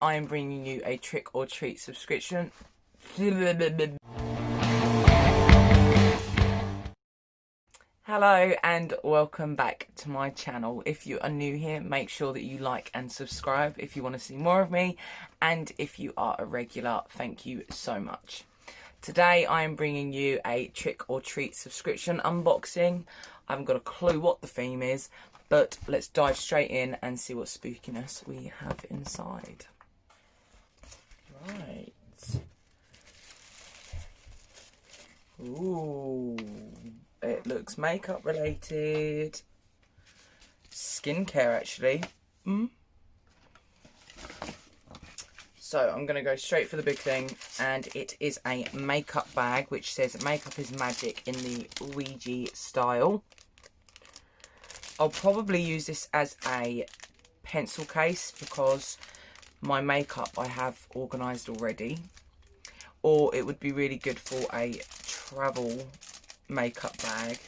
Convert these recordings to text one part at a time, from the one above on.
I am bringing you a trick or treat subscription. Hello and welcome back to my channel. If you are new here, make sure that you like and subscribe if you want to see more of me, and if you are a regular, thank you so much. Today I am bringing you a trick or treat subscription unboxing. I haven't got a clue what the theme is, but let's dive straight in and see what spookiness we have inside. Right. Ooh. It looks makeup related. Skincare actually. So I'm going to go straight for the big thing, and it is a makeup bag which says makeup is magic in the Ouija style. I'll probably use this as a pencil case because my makeup I have organised already, or it would be really good for a travel makeup bag.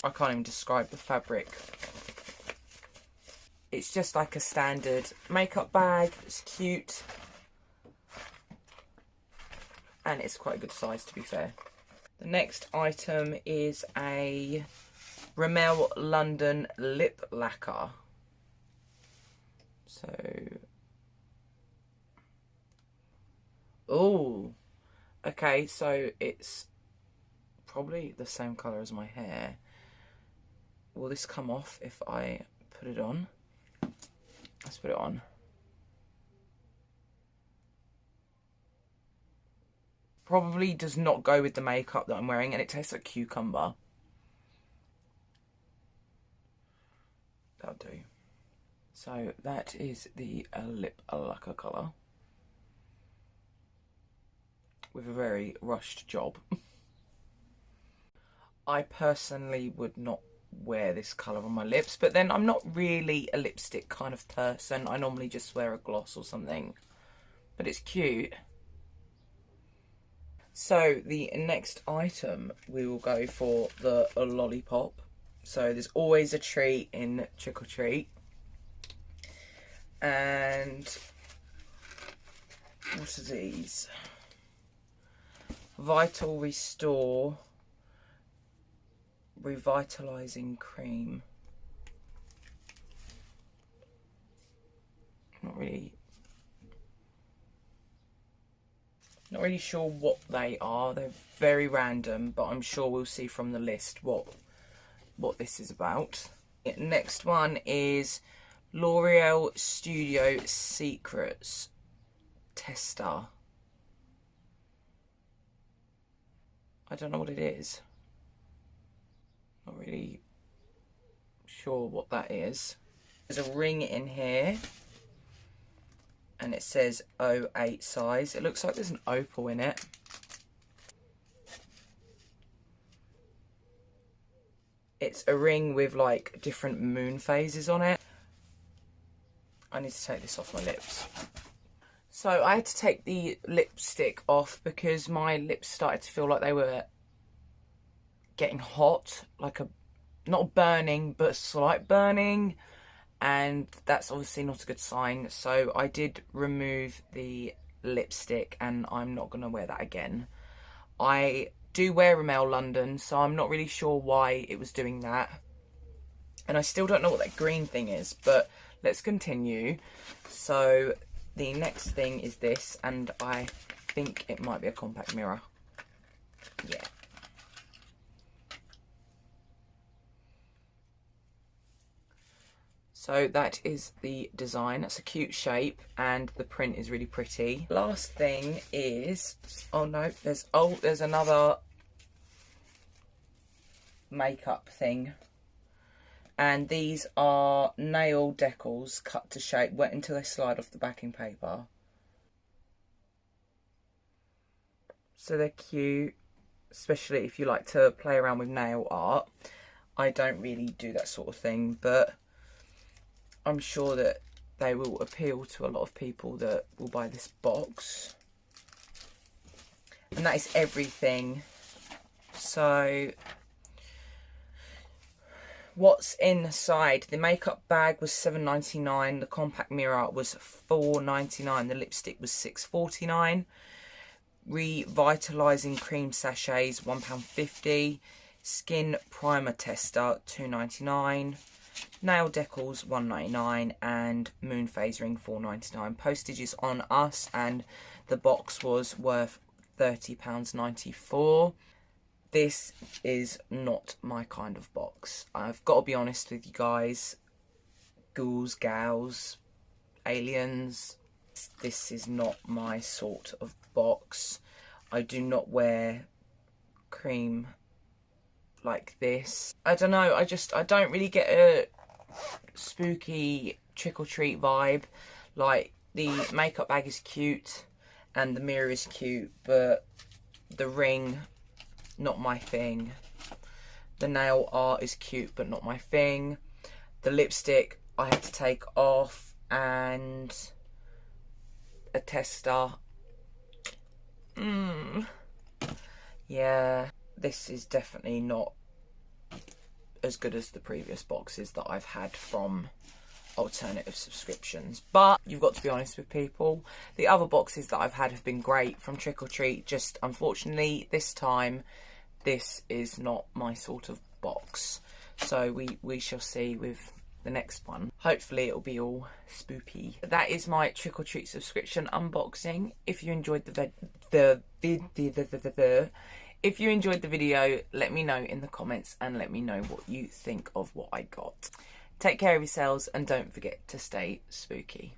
I can't even describe the fabric. It's just like a standard makeup bag. It's cute and it's quite a good size, to be fair. The next item is a Rimmel London lip lacquer. So, oh, okay, so it's probably the same colour as my hair. Will this come off if I put it on? Let's put it on. Probably does not go with the makeup that I'm wearing, and it tastes like cucumber. That'll do. So that is the lip lacquer colour, with a very rushed job. I personally would not wear this colour on my lips, but then I'm not really a lipstick kind of person. I normally just wear a gloss or something, but it's cute. So the next item, we will go for the lollipop. So there's always a treat in trick or treat. And what are these? Vital Restore Revitalizing Cream. Not really sure what they are. They're very random, but I'm sure we'll see from the list what this is about. Next one is L'Oreal Studio Secrets Tester. I don't know what it is. Not really sure what that is. There's a ring in here, and it says 08 size. It looks like there's an opal in it. It's a ring with like different moon phases on it. I need to take this off my lips. So I had to take the lipstick off because my lips started to feel like they were getting hot, like not burning, but a slight burning, and that's obviously not a good sign. So I did remove the lipstick, and I'm not going to wear that again. I do wear Rimmel London, so I'm not really sure why it was doing that, and I still don't know what that green thing is, but let's continue. So the next thing is this, and I think it might be a compact mirror. Yeah. So that is the design. It's a cute shape and the print is really pretty. Last thing is, oh no, there's another makeup thing. And these are nail decals cut to shape, wet until they slide off the backing paper. So they're cute, especially if you like to play around with nail art. I don't really do that sort of thing, but I'm sure that they will appeal to a lot of people that will buy this box. And that is everything. So what's inside. The makeup bag was £7.99. The compact mirror was £4.99. The lipstick was £6.49. Revitalising cream sachets, £1.50. Skin primer tester, £2.99. Nail decals, £1.99. And moon phase ring, £4.99. Postage is on us, and the box was worth £30.94. This is not my kind of box. I've got to be honest with you guys. Ghouls, gals, aliens. This is not my sort of box. I do not wear cream like this. I don't know, I don't really get a spooky trick-or-treat vibe. Like, the makeup bag is cute and the mirror is cute, but the ring, not my thing. The nail art is cute, but not my thing. The lipstick I had to take off, and a tester. Yeah, this is definitely not as good as the previous boxes that I've had from alternative subscriptions. But you've got to be honest with people. The other boxes that I've had have been great from Trick or Treat. Just unfortunately this time, this is not my sort of box. So we shall see with the next one. Hopefully it'll be all spooky. That is my Trick or Treat subscription unboxing. If you enjoyed if you enjoyed the video, let me know in the comments and let me know what you think of what I got. Take care of yourselves and don't forget to stay spooky.